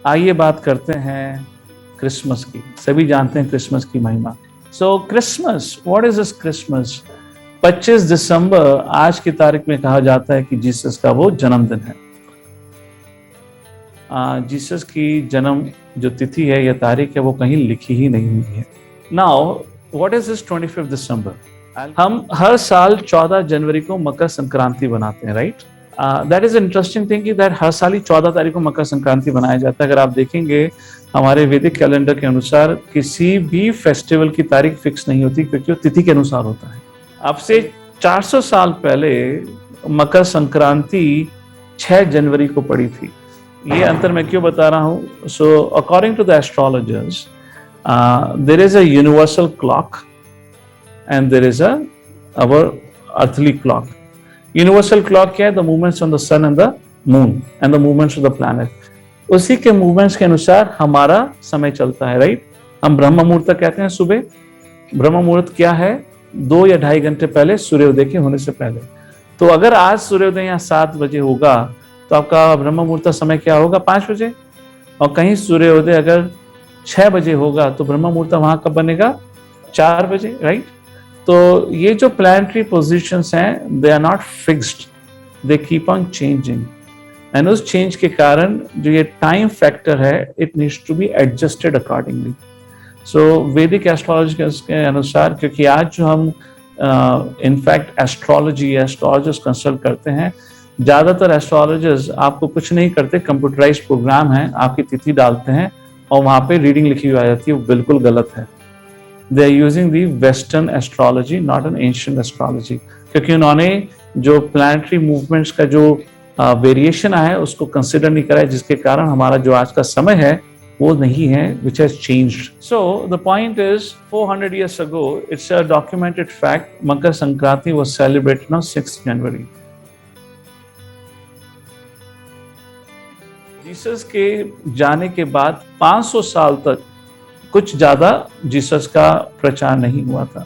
आइए बात करते हैं क्रिसमस की। सभी जानते हैं क्रिसमस की महिमा। सो Christmas, what is this Christmas? 25 दिसंबर आज की तारीख में कहा जाता है कि जीसस का वो जन्मदिन है। जीसस की जन्म जो तिथि है या तारीख है वो कहीं लिखी ही नहीं हुई है। नाउ व्हाट इज दिस 25 दिसंबर? हम हर साल 14 जनवरी को मकर संक्रांति बनाते हैं, right? That is interesting thing कि दैट हर साल ही 14 तारीख को मकर संक्रांति बनाया जाता है। अगर आप देखेंगे हमारे वैदिक कैलेंडर के अनुसार किसी भी फेस्टिवल की तारीख फिक्स नहीं होती, क्योंकि वो तिथि के अनुसार होता है। अब से 400 साल पहले मकर संक्रांति 6 जनवरी को पड़ी थी। ये अंतर मैं क्यों बता रहा हूँ? So according to the astrologers there is a universal clock and there is our earthly clock. Universal clock क्या है? The movements on the sun and the moon and the movements of the planet. उसी के movements के अनुसार हमारा समय चलता है, राइट? हम ब्रह्म मुहूर्त कहते हैं सुबह। ब्रह्म मुहूर्त क्या है? 2 या 2.5 घंटे पहले सूर्योदय के होने से पहले। तो अगर आज सूर्योदय यहाँ 7 बजे होगा तो आपका ब्रह्म मुहूर्त समय क्या होगा? 5 बजे। और कहीं सूर्योदय अगर 6 बजे होगा तो ब्रह्म मुहूर्त वहां कब बनेगा? 4 बजे, राइट? तो ये जो प्लानिटरी पोजीशंस हैं they are not fixed, they keep on changing, and उस चेंज के कारण जो ये टाइम फैक्टर है it needs to be adjusted accordingly. So Vedic astrology के अनुसार, क्योंकि आज जो हम इनफैक्ट एस्ट्रोलॉजर्स कंसल्ट करते हैं, ज़्यादातर एस्ट्रोलॉजर्स आपको कुछ नहीं करते, कंप्यूटराइज्ड प्रोग्राम है, आपकी तिथि डालते हैं और वहाँ पे रीडिंग लिखी हुई आ जाती है। वो बिल्कुल गलत है। They are using the Western astrology, not an ancient astrology, क्योंकि उन्होंने जो प्लानिटरी मूवमेंट्स का जो वेरिएशन आया है उसको कंसिडर नहीं करा है, जिसके कारण हमारा जो आज का समय है वो नहीं है, which has changed. So the point is 400 years ago, it's a documented fact, Makar Sankranti was celebrated on 6th January. Jesus के जाने के बाद 500 साल तक कुछ ज्यादा जीसस का प्रचार नहीं हुआ था।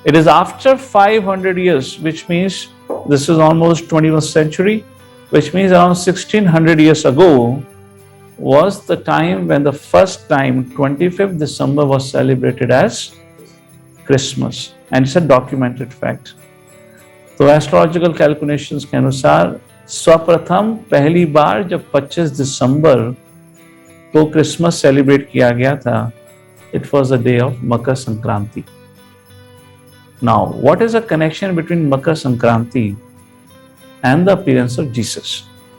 It is after 500 years, which means this is almost 21st century, which means around 1600 years ago was the time when the first time 25th December was celebrated as Christmas, and it's a documented fact. तो astrological calculations के अनुसार सर्वप्रथम पहली बार जब 25 दिसंबर को Christmas celebrate किया गया था, it was the day of Makar Sankranti. Now, what is the connection between Makar Sankranti and the appearance of Jesus?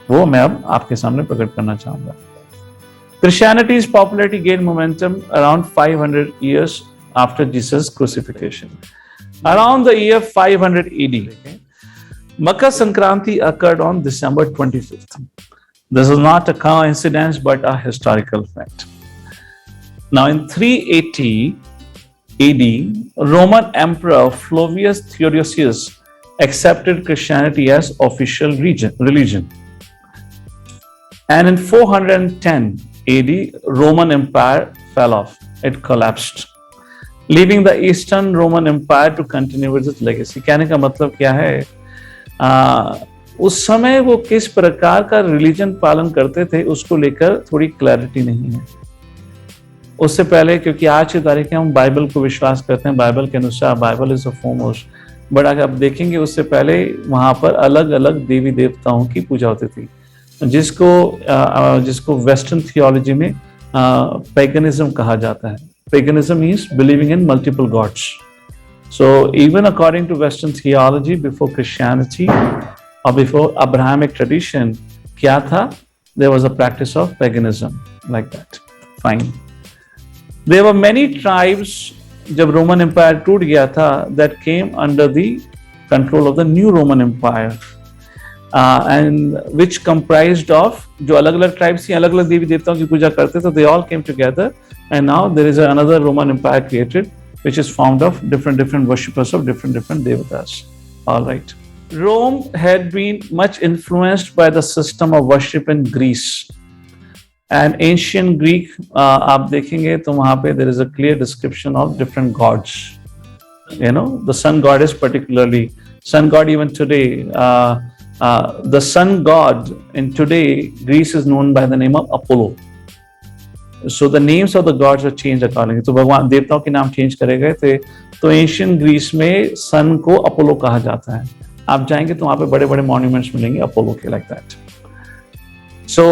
वो मैं अब आपके सामने प्रकट करना चाहूंगा। Christianity's popularity gained momentum around 500 years after Jesus' crucifixion. Around the year 500 AD, Makar Sankranti occurred on December 25th. This is not a coincidence but a historical fact. Now in 380 AD, Roman Emperor Flavius Theodosius accepted Christianity as official religion. And in 410 AD, Roman Empire fell off. It collapsed, leaving the Eastern Roman Empire to continue with its legacy. कहने का मतलब क्या है? उस समय वो किस प्रकार का रिलीजन पालन करते थे उसको लेकर थोड़ी क्लैरिटी नहीं है। उससे पहले, क्योंकि आज की तारीख में हम बाइबल को विश्वास करते हैं, बाइबल के अनुसार Bible is the foremost, but अगर आप देखेंगे उससे पहले वहां पर अलग अलग देवी देवताओं की पूजा होती थी, जिसको वेस्टर्न थियोलॉजी में पैगनिज्म कहा जाता है। Paganism means believing in multiple gods. So even according to western theology, before Christianity और बिफोर अब्राहमिक ट्रेडिशन क्या था? There was a practice of paganism like that. Fine. There were many tribes जब Roman empire टूट गया था that came under the control of the new Roman Empire, and which comprised of जो अलग अलग tribes थी, अलग अलग देवी देवताओं की पूजा करते थे, they all came together and now there is another Roman Empire created which is formed of different worshippers of different devatas. All right. Rome had been much influenced by the system of worship in Greece. And ancient Greek, आप देखेंगे तो वहाँ पे there is a clear description of different gods. You know, the sun god is particularly sun god even today. The sun god in today Greece is known by the name of Apollo. So the names of the gods were change accordingly, तो भगवान देवताओं के नाम change करे गए थे। तो Asian Greece में सन को अपोलो कहा जाता है। आप जाएंगे तो वहां पे बड़े बड़े मॉन्यूमेंट्स मिलेंगे अपोलो के, लाइक दैट। सो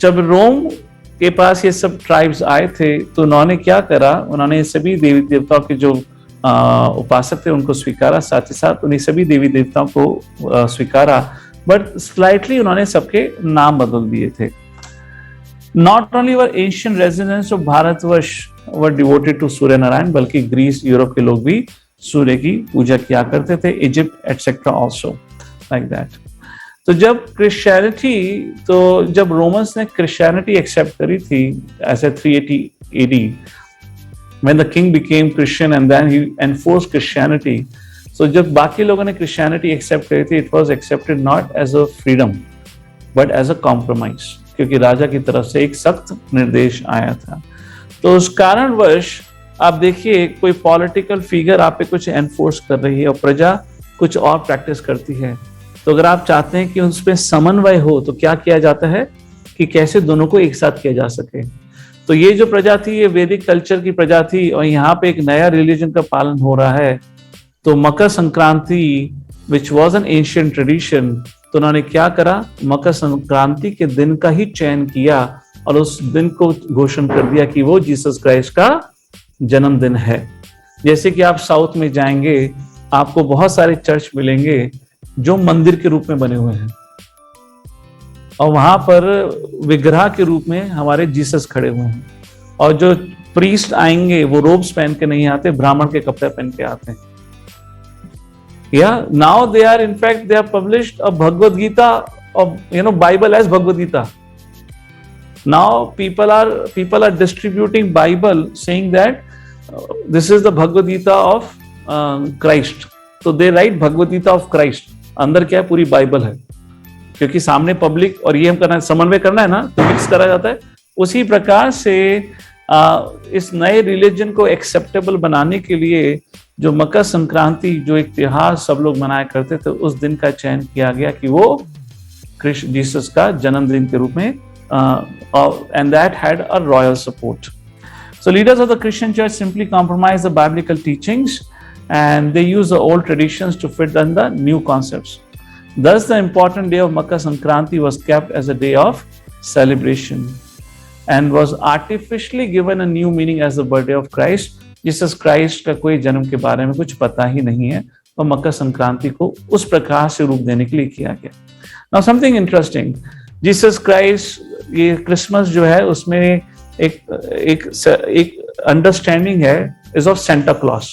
जब रोम के पास ये सब ट्राइब्स आए थे तो उन्होंने क्या करा, उन्होंने सभी देवी देवताओं के जो उपासक थे उनको स्वीकारा, साथ ही साथ उन्हें सभी देवी देवताओं को स्वीकारा, बट स्लाइटली उन्होंने सबके नाम बदल दिए थे। Not only were ancient residents of Bharatvarsh were devoted to Surya Narayan, बल्कि ग्रीस यूरोप के लोग भी सूर्य की पूजा किया करते थे, Egypt etcetera also, like that. तो जब क्रिश्चियनिटी, तो जब रोमन्स ने क्रिश्चियनिटी एक्सेप्ट करी थी ऐसे 380 AD, when the king became Christian and then he enforced Christianity, so जब बाकी लोगों ने क्रिश्चियनिटी एक्सेप्ट करी थी, it was accepted not as a freedom but as a compromise, क्योंकि राजा की तरफ से एक सख्त निर्देश आया था। तो उस कारणवश आप देखिए कोई पॉलिटिकल फिगर आप पे कुछ एनफोर्स कर रही है और प्रजा कुछ और प्रैक्टिस करती है, तो अगर आप चाहते हैं कि उस पर समन्वय हो तो क्या किया जाता है कि कैसे दोनों को एक साथ किया जा सके। तो ये जो प्रजा थी ये वैदिक कल्चर की प्रजा थी और यहाँ पे एक नया रिलीजन का पालन हो रहा है। तो Makar Sankranti which was an ancient tradition, तो उन्होंने क्या करा, मकर संक्रांति के दिन का ही चयन किया और उस दिन को घोषणा कर दिया कि वो जीसस क्राइस्ट का जन्मदिन है। जैसे कि आप साउथ में जाएंगे आपको बहुत सारे चर्च मिलेंगे जो मंदिर के रूप में बने हुए हैं और वहां पर विग्रह के रूप में हमारे जीसस खड़े हुए हैं, और जो प्रीस्ट आएंगे वो रोब्स पहन के नहीं आते, ब्राह्मण के कपड़े पहन के आते हैं। या now they are in fact they are published a Bhagavad Gita of Bible as Bhagavad Gita. Now people are distributing Bible saying that this is the Bhagavad Gita of Christ. तो they write Bhagavad Gita of Christ. अंदर क्या है, पूरी Bible है, क्योंकि सामने public और ये हम करना है, समन्वय करना है ना, तो मिक्स करा जाता है। उसी प्रकार से इस नए रिलीजन को एक्सेप्टेबल बनाने के लिए जो मकर संक्रांति जो एक त्योहार सब लोग मनाया करते थे, उस दिन का चयन किया गया कि वो कृष्ण जीसस का जन्मदिन के रूप में, and that had a royal support. So leaders of the Christian church simply compromise the biblical teachings and they use the old traditions to fit in the new concepts. Thus the important day of Makar Sankranti was kept as a day of celebration and was artificially given a new meaning as the birthday of Christ. Jesus Christ का कोई जन्म के बारे में कुछ पता ही नहीं है, और मकर संक्रांति को उस प्रकार से रूप देने के लिए किया गया. Now something interesting, Jesus Christ, ये क्रिसमस जो है उसमें एक अंडरस्टैंडिंग है is of Santa Claus.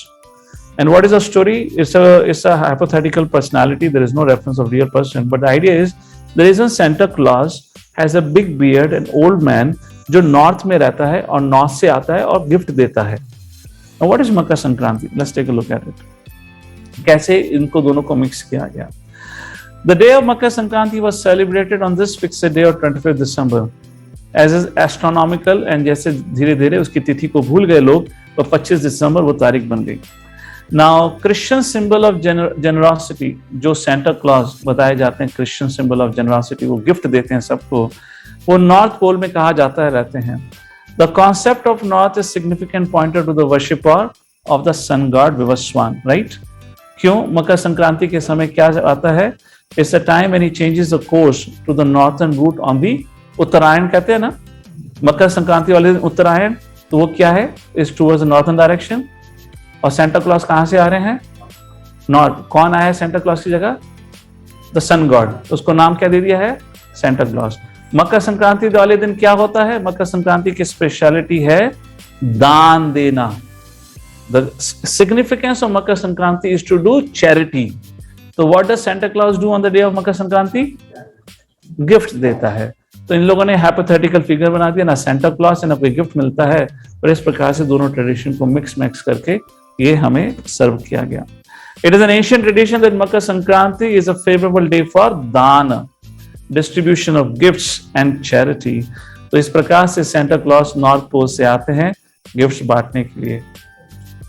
And what is the story? It's a hypothetical personality. There is no reference of real person. But the idea is there is a Santa Claus has a big beard, an old man जो north में रहता है और north से आता है और gift देता है. Now what is Makar Sankranti? Let's take a look at it. कैसे इनको दोनों को मिक्स किया गया. The day of Makar Sankranti was celebrated on this fixed day of 25th December. As is astronomical, and जैसे धीरे धीरे उसकी तिथि को भूल गए लोग, तो 25 दिसंबर वो तारीख बन गई. Now Christian symbol of generosity, जो Santa Claus बताए जाते हैं, Christian symbol of generosity, वो गिफ्ट देते हैं सबको, वो नॉर्थ पोल में कहा जाता है रहते हैं. The concept of north is significant pointer to the worshipper of the sun god Vivaswan, right? क्यों? मकर संक्रांति के समय क्या आता है? It's a time when he changes the course to the northern route on the उत्तरायण कहते हैं ना, मकर संक्रांति वाले दिन उत्तरायण, तो वो क्या है? Is towards the northern direction. और सेंटा क्लॉज कहाँ से आ रहे हैं? नॉर्थ. कौन आया है सेंटा क्लॉज की जगह? The sun god. उसको नाम क्या दे दिया है? Santa Claus. मकर संक्रांति वाले दिन क्या होता है? मकर संक्रांति की स्पेशलिटी है दान देना. The significance of Makar Sankranti is to do charity. तो what does Santa Claus do on the day of Makar Sankranti? Gift देता है. तो इन लोगों ने हाइपोथेटिकल फिगर बना दिया, ना सेंटा क्लॉज से ना कोई गिफ्ट मिलता है, और इस प्रकार से दोनों ट्रेडिशन को मिक्स करके ये हमें सर्व किया गया. It is an ancient tradition that Makar Sankranti is a favourable day for daan, distribution of gifts and charity. तो इस प्रकार से सेंटा क्लॉज नॉर्थ पोल से आते हैं गिफ्ट्स बांटने के लिए.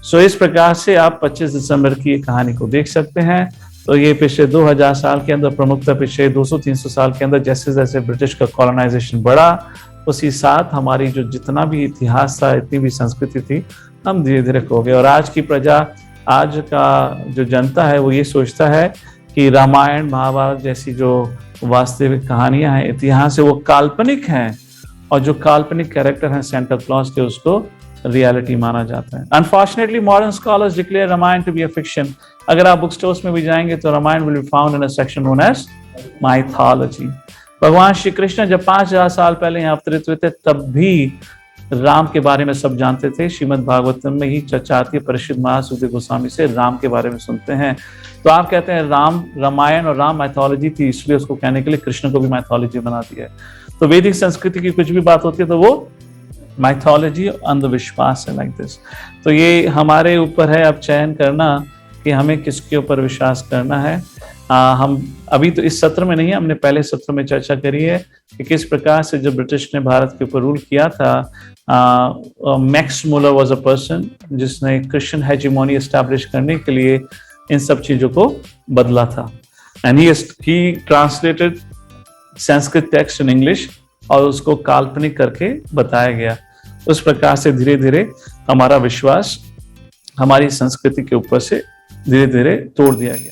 सो इस प्रकार से आप 25 दिसंबर की कहानी को देख सकते हैं. तो ये पिछले 2000 साल के अंदर, प्रमुखता पिछले 200-300 साल के अंदर जैसे जैसे ब्रिटिश का कॉलोनाइजेशन बढ़ा, उसी साथ हमारी जो जितना भी इतिहास था, इतनी भी संस्कृति थी, हम धीरे धीरे खो गए। और आज की प्रजा, आज का जो जनता है, वो ये सोचता है कि रामायण महाभारत जैसी जो वास्तविक कहानियां हैं, इतिहास है, वो काल्पनिक हैं, और जो काल्पनिक कैरेक्टर हैं सेंटा क्लॉज के, उसको रियलिटी माना जाता है। Unfortunately modern scholars declare Ramayana to be a fiction. अगर आप बुक स्टोर्स में भी जाएंगे तो Ramayana will be found in a section known as mythology. भगवान श्री कृष्ण जब 5000 साल पहले यहाँ अवतरित हुए थे, तब भी राम के बारे में सब जानते थे। श्रीमद् भागवतम में ही चर्चा आती है, परिषद महाराज सुखदेव गोस्वामी से राम के बारे में सुनते हैं। तो आप कहते हैं राम, रामायण और राम माइथोलॉजी थी, इसलिए उसको कहने के लिए कृष्ण को भी माइथोलॉजी बना दिया है। तो वैदिक संस्कृति की कुछ भी बात होती है तो वो माइथोलॉजी, अंधविश्वास है, लाइक दिस। तो ये हमारे ऊपर है अब चयन करना कि हमें किसके ऊपर विश्वास करना है। हम अभी तो इस सत्र में नहीं है, हमने पहले सत्र में चर्चा करी है कि किस प्रकार से जब ब्रिटिश ने भारत के ऊपर रूल किया था, Max Muller was a person जिसने क्रिश्चियन हेजिमोनी एस्टैब्लिश करने के लिए इन सब चीजों को बदला था। And he translated Sanskrit text in English और उसको काल्पनिक करके बताया गया। उस प्रकार से धीरे धीरे हमारा विश्वास हमारी संस्कृति के ऊपर से धीरे धीरे तोड़ दिया गया।